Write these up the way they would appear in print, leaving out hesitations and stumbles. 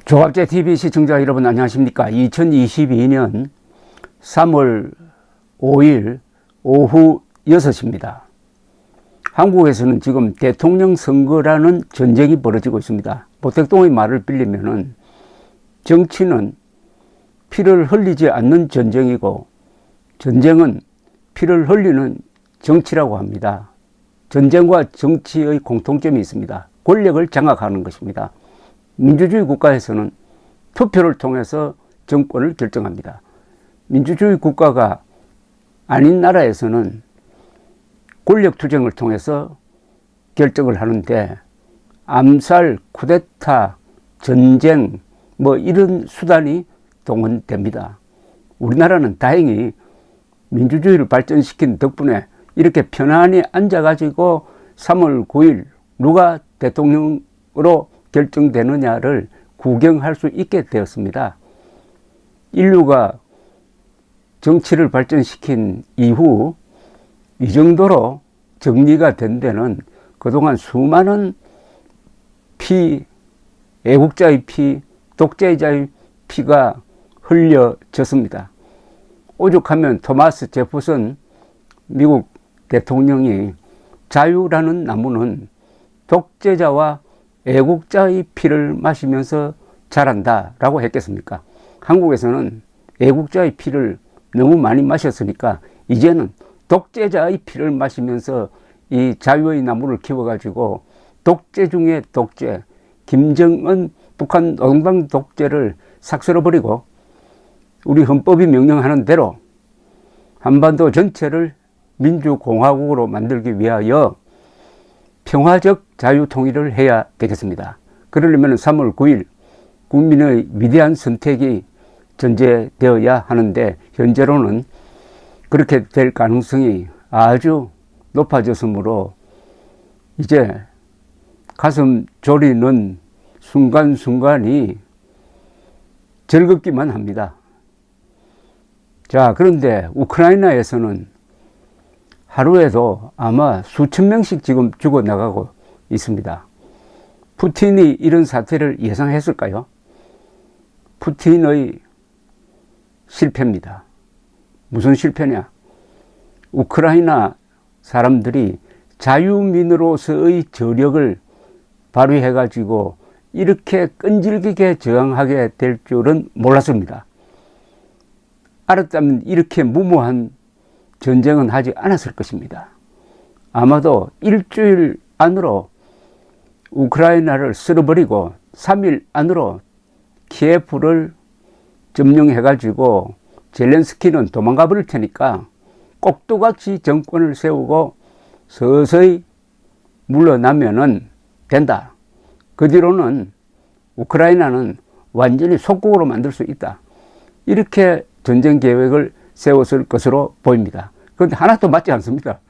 조갑제 TV 시청자 여러분 안녕하십니까? 2022년 3월 5일 오후 6시입니다. 한국에서는 지금 대통령 선거라는 전쟁이 벌어지고 있습니다. 모택동의 말을 빌리면은 정치는 피를 흘리지 않는 전쟁이고 전쟁은 피를 흘리는 정치라고 합니다. 전쟁과 정치의 공통점이 있습니다. 권력을 장악하는 것입니다. 민주주의 국가에서는 투표를 통해서 정권을 결정합니다. 민주주의 국가가 아닌 나라에서는 권력 투쟁을 통해서 결정을 하는데 암살, 쿠데타, 전쟁 이런 수단이 동원됩니다. 우리나라는 다행히 민주주의를 발전시킨 덕분에 이렇게 편안히 앉아가지고 3월 9일 누가 대통령으로 결정되느냐를 구경할 수 있게 되었습니다. 인류가 정치를 발전시킨 이후 이 정도로 정리가 된 데는 그동안 수많은 피, 애국자의 피, 독재자의 피가 흘려졌습니다. 오죽하면 토마스 제퍼슨 미국 대통령이 자유라는 나무는 독재자와 애국자의 피를 마시면서 자란다 라고 했겠습니까? 한국에서는 애국자의 피를 너무 많이 마셨으니까 이제는 독재자의 피를 마시면서 이 자유의 나무를 키워가지고 독재 중에 독재, 김정은 북한 노동당 독재를 싹 쓸어버리고 우리 헌법이 명령하는 대로 한반도 전체를 민주공화국으로 만들기 위하여 평화적 자유통일을 해야 되겠습니다. 그러려면 3월 9일 국민의 위대한 선택이 전제되어야 하는데 현재로는 그렇게 될 가능성이 아주 높아졌으므로 이제 가슴 졸이는 순간순간이 즐겁기만 합니다. 자, 그런데 우크라이나에서는 하루에도 아마 수천 명씩 지금 죽어나가고 있습니다. 푸틴이 이런 사태를 예상했을까요? 푸틴의 실패입니다. 무슨 실패냐? 우크라이나 사람들이 자유민으로서의 저력을 발휘해가지고 이렇게 끈질기게 저항하게 될 줄은 몰랐습니다. 알았다면 이렇게 무모한 전쟁은 하지 않았을 것입니다. 아마도 일주일 안으로 우크라이나를 쓸어버리고 3일 안으로 키예프를 점령해가지고 젤렌스키는 도망가 버릴 테니까 꼭두같이 정권을 세우고 서서히 물러나면은 된다. 그 뒤로는 우크라이나는 완전히 속국으로 만들 수 있다. 이렇게 전쟁 계획을 세웠을 것으로 보입니다. 그런데 하나도 맞지 않습니다.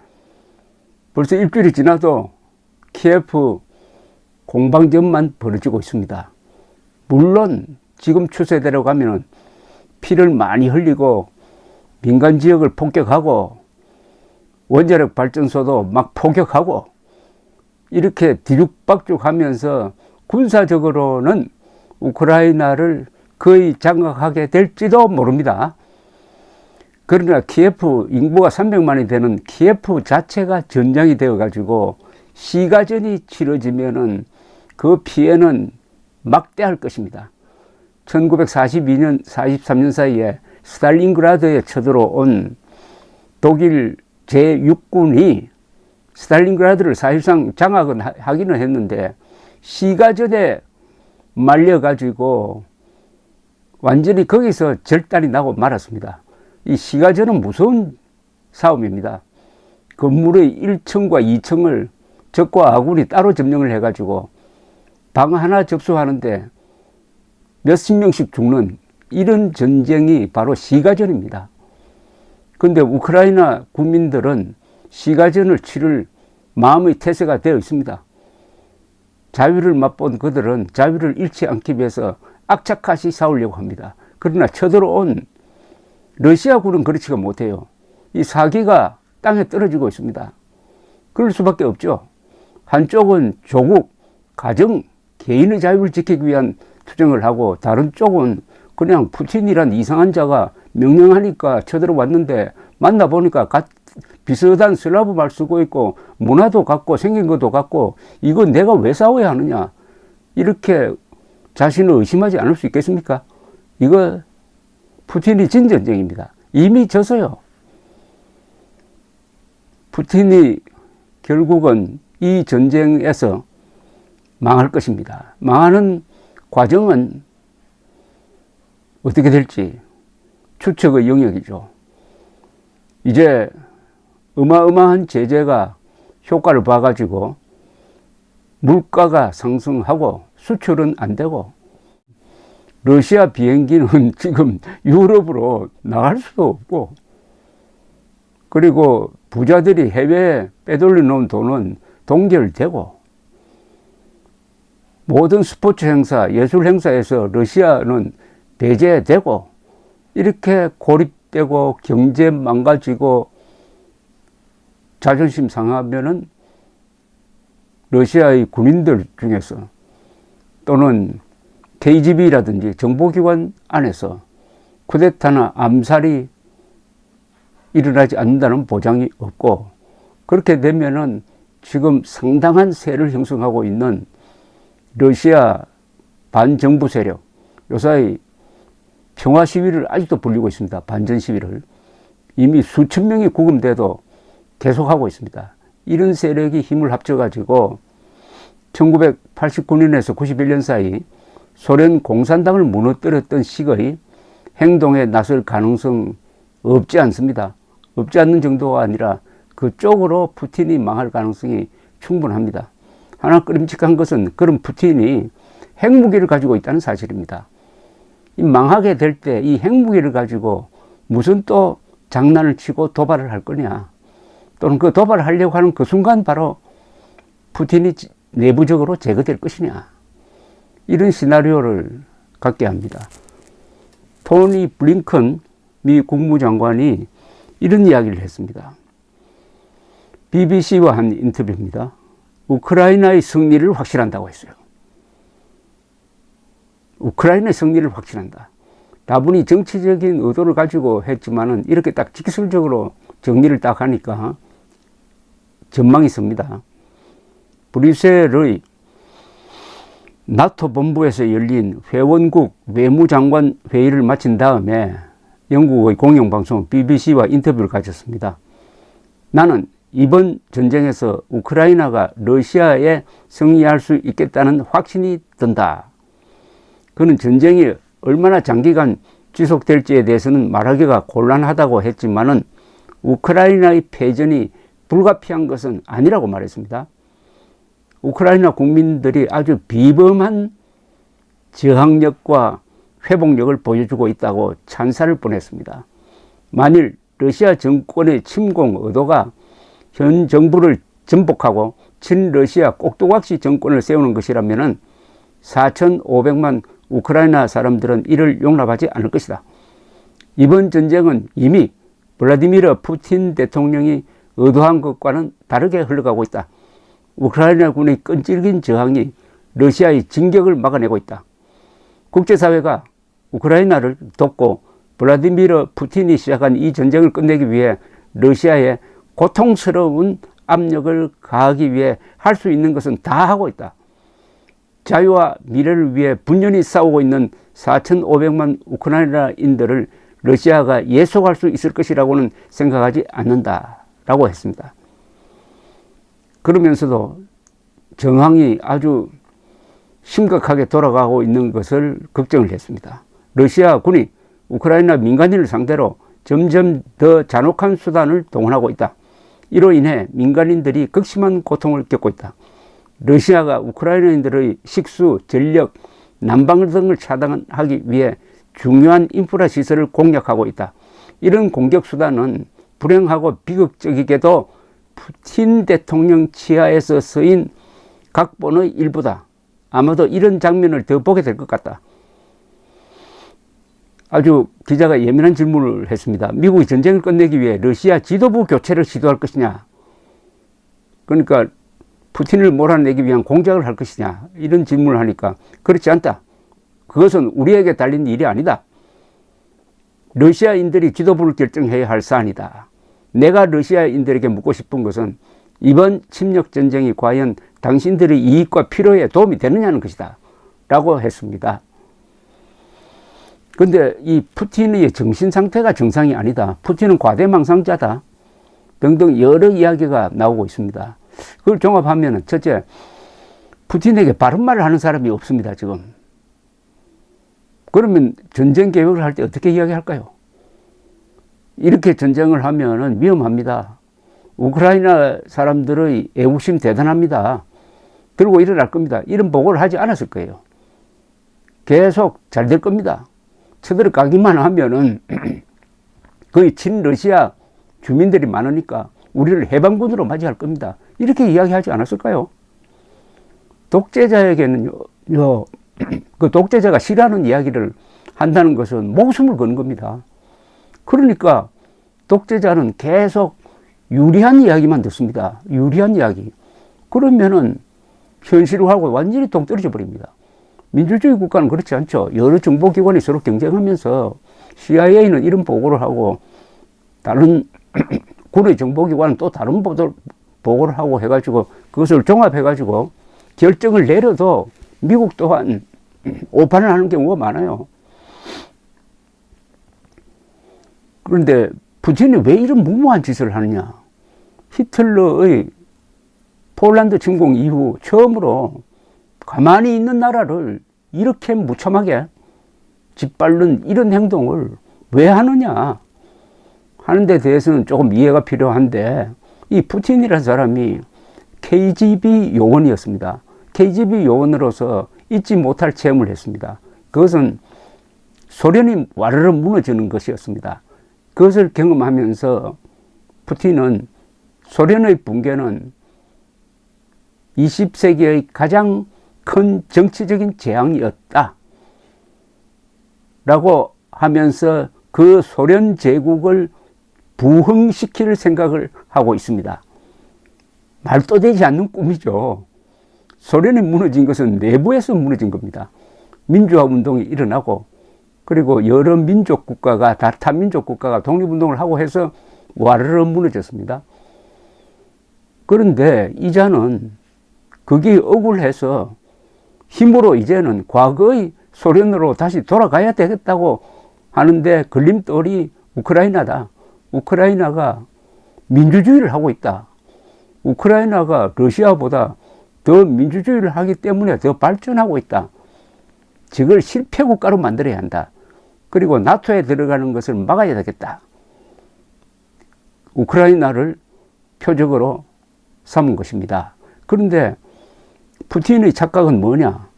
벌써 일주일이 지나도 키예프 공방전만 벌어지고 있습니다. 물론 지금 추세대로 가면은 피를 많이 흘리고 민간 지역을 폭격하고 원자력 발전소도 막 포격하고 이렇게 뒤죽박죽 하면서 군사적으로는 우크라이나를 거의 장악하게 될지도 모릅니다. 그러나 키예프 인구가 300만이 되는 키예프 자체가 전장이 되어 가지고 시가전이 치러지면은 그 피해는 막대할 것입니다. 1942년, 43년 사이에 스탈린그라드에 쳐들어온 독일 제6군이 스탈린그라드를 사실상 장악은 하기는 했는데 시가전에 말려가지고 완전히 거기서 절단이 나고 말았습니다. 이 시가전은 무서운 싸움입니다. 건물의 1층과 2층을 적과 아군이 따로 점령을 해가지고 방 하나 접수하는데 몇십 명씩 죽는 이런 전쟁이 바로 시가전입니다. 그런데 우크라이나 국민들은 시가전을 치를 마음의 태세가 되어 있습니다. 자유를 맛본 그들은 자유를 잃지 않기 위해서 악착같이 싸우려고 합니다. 그러나 쳐들어온 러시아군은 그렇지가 못해요. 이 사기가 땅에 떨어지고 있습니다. 그럴 수밖에 없죠. 한쪽은 조국, 가정, 개인의 자유를 지키기 위한 투쟁을 하고 다른 쪽은 그냥 푸틴이란 이상한 자가 명령하니까 쳐들어왔는데 만나보니까 비슷한 슬라브 말 쓰고 있고 문화도 같고 생긴 것도 같고 이거 내가 왜 싸워야 하느냐 이렇게 자신을 의심하지 않을 수 있겠습니까? 이거 푸틴이 진 전쟁입니다. 이미 졌어요. 푸틴이 결국은 이 전쟁에서 망할 것입니다. 망하는 과정은 어떻게 될지 추측의 영역이죠. 이제 어마어마한 제재가 효과를 봐가지고 물가가 상승하고 수출은 안 되고 러시아 비행기는 지금 유럽으로 나갈 수도 없고 그리고 부자들이 해외에 빼돌려 놓은 돈은 동결되고 모든 스포츠 행사, 예술 행사에서 러시아는 배제되고 이렇게 고립되고 경제 망가지고 자존심 상하면은 러시아의 군인들 중에서 또는 KGB라든지 정보기관 안에서 쿠데타나 암살이 일어나지 않는다는 보장이 없고 그렇게 되면은 지금 상당한 세를 형성하고 있는 러시아 반정부 세력, 요사이 평화 시위를 아직도 벌이고 있습니다. 반전 시위를. 이미 수천 명이 구금돼도 계속하고 있습니다. 이런 세력이 힘을 합쳐가지고 1989년에서 91년 사이 소련 공산당을 무너뜨렸던 식의 행동에 나설 가능성 없지 않습니다. 없지 않는 정도가 아니라 그쪽으로 푸틴이 망할 가능성이 충분합니다. 하나 끔찍한 것은 그런 푸틴이 핵무기를 가지고 있다는 사실입니다. 이 망하게 될 때 이 핵무기를 가지고 무슨 또 장난을 치고 도발을 할 거냐 또는 그 도발을 하려고 하는 그 순간 바로 푸틴이 내부적으로 제거될 것이냐 이런 시나리오를 갖게 합니다. 토니 블링컨 미 국무장관이 이런 이야기를 했습니다. BBC와 한 인터뷰입니다. 우크라이나의 승리를 확신한다고 했어요. 우크라이나의 승리를 확신한다. 다분히 정치적인 의도를 가지고 했지만은 이렇게 딱 직설적으로 정리를 딱 하니까 전망이 섭니다. 브뤼셀의 나토 본부에서 열린 회원국 외무장관 회의를 마친 다음에 영국의 공영방송 BBC와 인터뷰를 가졌습니다. 나는 이번 전쟁에서 우크라이나가 러시아에 승리할 수 있겠다는 확신이 든다. 그는 전쟁이 얼마나 장기간 지속될지에 대해서는 말하기가 곤란하다고 했지만은 우크라이나의 패전이 불가피한 것은 아니라고 말했습니다. 우크라이나 국민들이 아주 비범한 저항력과 회복력을 보여주고 있다고 찬사를 보냈습니다. 만일 러시아 정권의 침공 의도가 현 정부를 전복하고 친러시아 꼭두각시 정권을 세우는 것이라면 4,500만 우크라이나 사람들은 이를 용납하지 않을 것이다. 이번 전쟁은 이미 블라디미르 푸틴 대통령이 의도한 것과는 다르게 흘러가고 있다. 우크라이나군의 끈질긴 저항이 러시아의 진격을 막아내고 있다. 국제사회가 우크라이나를 돕고 블라디미르 푸틴이 시작한 이 전쟁을 끝내기 위해 러시아에 고통스러운 압력을 가하기 위해 할 수 있는 것은 다 하고 있다. 자유와 미래를 위해 분연히 싸우고 있는 4,500만 우크라이나인들을 러시아가 예속할 수 있을 것이라고는 생각하지 않는다라고 했습니다. 그러면서도 정황이 아주 심각하게 돌아가고 있는 것을 걱정을 했습니다. 러시아 군이 우크라이나 민간인을 상대로 점점 더 잔혹한 수단을 동원하고 있다. 이로 인해 민간인들이 극심한 고통을 겪고 있다. 러시아가 우크라이나인들의 식수, 전력, 난방 등을 차단하기 위해 중요한 인프라 시설을 공략하고 있다. 이런 공격 수단은 불행하고 비극적이게도 푸틴 대통령 치하에서 서인 각본의 일부다. 아마도 이런 장면을 더 보게 될 것 같다. 아주 기자가 예민한 질문을 했습니다. 미국이 전쟁을 끝내기 위해 러시아 지도부 교체를 시도할 것이냐. 그러니까 푸틴을 몰아내기 위한 공작을 할 것이냐. 이런 질문을 하니까 그렇지 않다. 그것은 우리에게 달린 일이 아니다. 러시아인들이 지도부를 결정해야 할 사안이다. 내가 러시아인들에게 묻고 싶은 것은 이번 침략 전쟁이 과연 당신들의 이익과 필요에 도움이 되느냐는 것이다. 라고 했습니다. 근데 이 푸틴의 정신 상태가 정상이 아니다. 푸틴은 과대망상자다. 등등 여러 이야기가 나오고 있습니다. 그걸 종합하면 첫째, 푸틴에게 바른 말을 하는 사람이 없습니다. 지금. 그러면 전쟁 계획을 할 때 어떻게 이야기할까요? 이렇게 전쟁을 하면 위험합니다. 우크라이나 사람들의 애국심 대단합니다. 들고 일어날 겁니다. 이런 보고를 하지 않았을 거예요. 계속 잘 될 겁니다. 쳐들어가기만 하면은 거의 친러시아 주민들이 많으니까 우리를 해방군으로 맞이할 겁니다. 이렇게 이야기하지 않았을까요? 독재자에게는요, 그 독재자가 싫어하는 이야기를 한다는 것은 목숨을 거는 겁니다. 그러니까 독재자는 계속 유리한 이야기만 듣습니다. 유리한 이야기. 그러면은 현실하고 완전히 동떨어져 버립니다. 민주주의 국가는 그렇지 않죠. 여러 정보기관이 서로 경쟁하면서 CIA는 이런 보고를 하고 다른 군의 정보기관은 또 다른 보고를 하고 해가지고 그것을 종합해가지고 결정을 내려도 미국 또한 오판을 하는 경우가 많아요. 그런데 푸틴이 왜 이런 무모한 짓을 하느냐. 히틀러의 폴란드 침공 이후 처음으로 가만히 있는 나라를 이렇게 무참하게 짓밟는 이런 행동을 왜 하느냐 하는 데 대해서는 조금 이해가 필요한데, 이 푸틴이라는 사람이 KGB 요원이었습니다. KGB 요원으로서 잊지 못할 체험을 했습니다. 그것은 소련이 와르르 무너지는 것이었습니다. 그것을 경험하면서 푸틴은 소련의 붕괴는 20세기의 가장 큰 정치적인 재앙이었다 라고 하면서 그 소련 제국을 부흥시킬 생각을 하고 있습니다. 말도 되지 않는 꿈이죠. 소련이 무너진 것은 내부에서 무너진 겁니다. 민주화 운동이 일어나고 그리고 여러 민족 국가가 다탄민족 국가가 독립운동을 하고 해서 와르르 무너졌습니다. 그런데 이자는 그게 억울해서 힘으로 이제는 과거의 소련으로 다시 돌아가야 되겠다고 하는데 걸림돌이 우크라이나다. 우크라이나가 민주주의를 하고 있다. 우크라이나가 러시아보다 더 민주주의를 하기 때문에 더 발전하고 있다. 저걸 실패국가로 만들어야 한다. 그리고 나토에 들어가는 것을 막아야 되겠다. 우크라이나를 표적으로 삼은 것입니다. 그런데 푸틴의 착각은 뭐냐?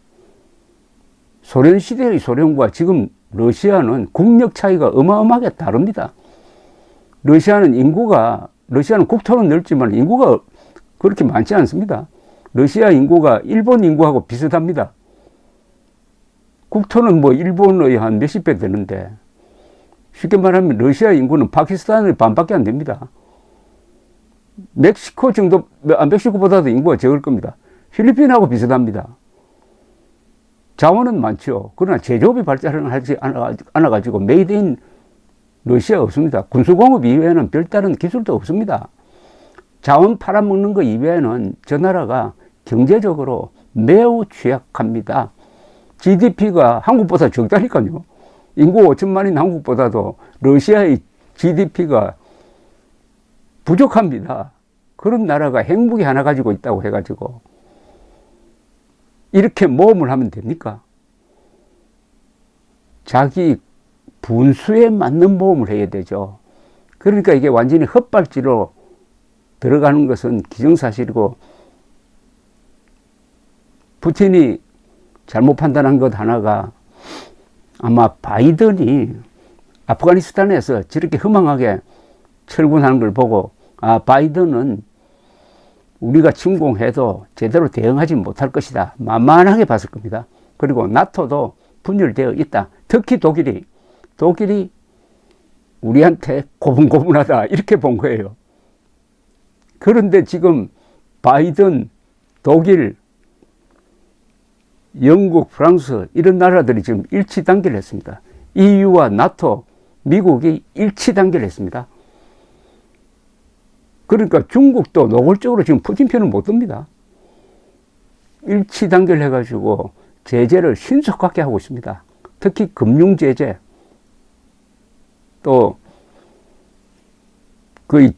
소련 시대의 소련과 지금 러시아는 국력 차이가 어마어마하게 다릅니다. 러시아는 국토는 넓지만 인구가 그렇게 많지 않습니다. 러시아 인구가 일본 인구하고 비슷합니다. 국토는 뭐 일본의 한 몇십 배 되는데, 쉽게 말하면 러시아 인구는 파키스탄의 반밖에 안 됩니다. 멕시코보다도 인구가 적을 겁니다. 필리핀하고 비슷합니다. 자원은 많죠. 그러나 제조업이 발달을 하지 않아가지고 메이드 인 러시아 없습니다. 군수공업 이외에는 별다른 기술도 없습니다. 자원 팔아먹는 것 이외에는 저 나라가 경제적으로 매우 취약합니다. GDP가 한국보다 적다니까요. 인구 5천만인 한국보다도 러시아의 GDP가 부족합니다. 그런 나라가 핵무기 하나 가지고 있다고 해가지고 이렇게 모험을 하면 됩니까? 자기 분수에 맞는 모험을 해야 되죠. 그러니까 이게 완전히 헛발질로 들어가는 것은 기정사실이고, 푸틴이 잘못 판단한 것 하나가 아마 바이든이 아프가니스탄에서 저렇게 허망하게 철군하는 걸 보고, 바이든은 우리가 침공해도 제대로 대응하지 못할 것이다, 만만하게 봤을 겁니다. 그리고 나토도 분열되어 있다. 특히 독일이 우리한테 고분고분하다, 이렇게 본 거예요. 그런데 지금 바이든, 독일 영국, 프랑스 이런 나라들이 지금 일치 단계를 했습니다. EU와 나토, 미국이 일치 단계를 했습니다. 그러니까 중국도 노골적으로 지금 푸틴 편을 못 듭니다. 일치 단계를 해가지고 제재를 신속하게 하고 있습니다. 특히 금융 제재, 또 그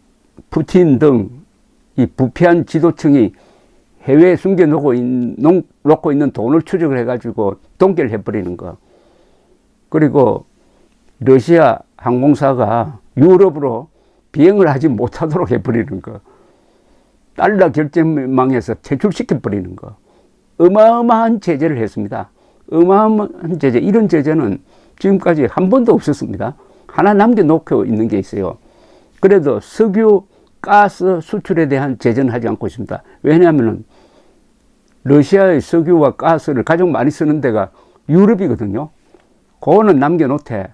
푸틴 등 이 부패한 지도층이 해외에 숨겨놓고 있는 돈을 추적을 해가지고 동결 해버리는 거. 그리고 러시아 항공사가 유럽으로 비행을 하지 못하도록 해버리는 거. 달러 결제망에서 퇴출시켜버리는 거. 어마어마한 제재를 했습니다. 어마어마한 제재. 이런 제재는 지금까지 한 번도 없었습니다. 하나 남겨놓고 있는 게 있어요. 그래도 석유, 가스 수출에 대한 제재는 하지 않고 있습니다. 왜냐하면 러시아의 석유와 가스를 가장 많이 쓰는 데가 유럽이거든요. 그거는 남겨놓대.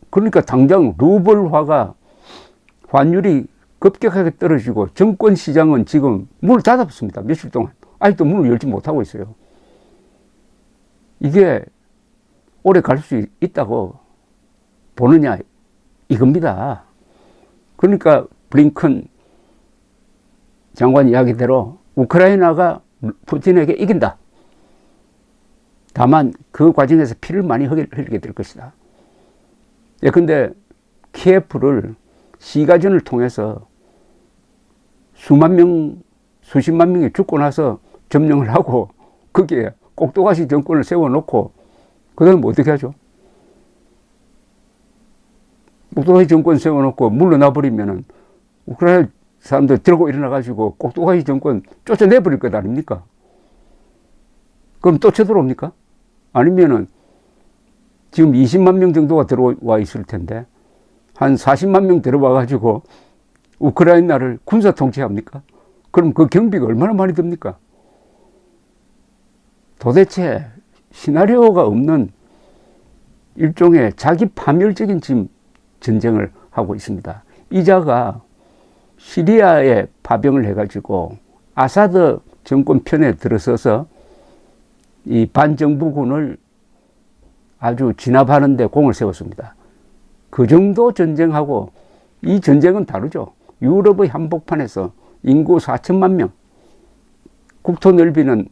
그러니까 당장 루블화가 환율이 급격하게 떨어지고 정권 시장은 지금 문을 닫았습니다. 며칠 동안. 아직도 문을 열지 못하고 있어요. 이게 오래 갈 수 있다고 보느냐 이겁니다. 그러니까 블링컨 장관 이야기대로 우크라이나가 푸틴에게 이긴다. 다만 그 과정에서 피를 많이 흘리게 될 것이다. 예컨대 키예프를 시가전을 통해서 수만 명, 수십만 명이 죽고 나서 점령을 하고 거기에 꼭두가시 정권을 세워놓고 그 다음에 어떻게 하죠? 꼭두가시 정권 세워놓고 물러나버리면은 우크라이나 사람들 들고 일어나가지고 꼭두가시 정권 쫓아내버릴 것 아닙니까? 그럼 또 쳐들어옵니까? 아니면은 지금 20만 명 정도가 들어와 있을 텐데 한 40만 명 들어와가지고 우크라이나를 군사 통치합니까? 그럼 그 경비가 얼마나 많이 듭니까? 도대체 시나리오가 없는 일종의 자기 파멸적인 지금 전쟁을 하고 있습니다. 이자가 시리아에 파병을 해가지고 아사드 정권 편에 들어서서 이 반정부군을 아주 진압하는 데 공을 세웠습니다. 그 정도 전쟁하고 이 전쟁은 다르죠. 유럽의 한복판에서 인구 4천만 명, 국토 넓이는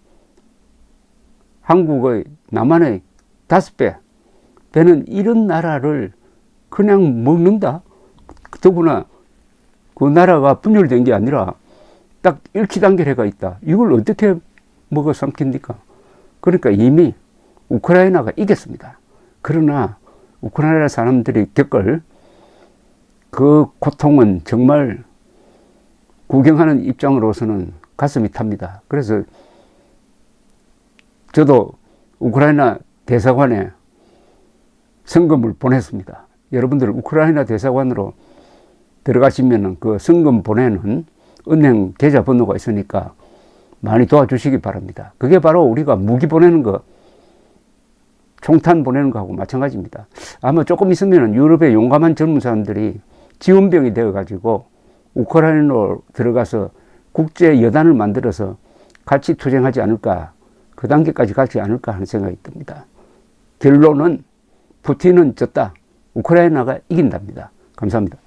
한국의 남한의 5배 되는 이런 나라를 그냥 먹는다? 더구나 그 나라가 분열된 게 아니라 딱 일치단결해가 있다. 이걸 어떻게 먹어 삼킵니까? 그러니까 이미 우크라이나가 이겼습니다. 그러나 우크라이나 사람들이 겪을 그 고통은 정말 구경하는 입장으로서는 가슴이 탑니다. 그래서 저도 우크라이나 대사관에 성금을 보냈습니다. 여러분들 우크라이나 대사관으로 들어가시면 그 성금 보내는 은행 계좌번호가 있으니까 많이 도와주시기 바랍니다. 그게 바로 우리가 무기 보내는 거, 총탄 보내는 거하고 마찬가지입니다. 아마 조금 있으면 유럽의 용감한 젊은 사람들이 지원병이 되어가지고 우크라이나로 들어가서 국제 여단을 만들어서 같이 투쟁하지 않을까, 그 단계까지 가지 않을까 하는 생각이 듭니다. 결론은 푸틴은 졌다. 우크라이나가 이긴답니다. 감사합니다.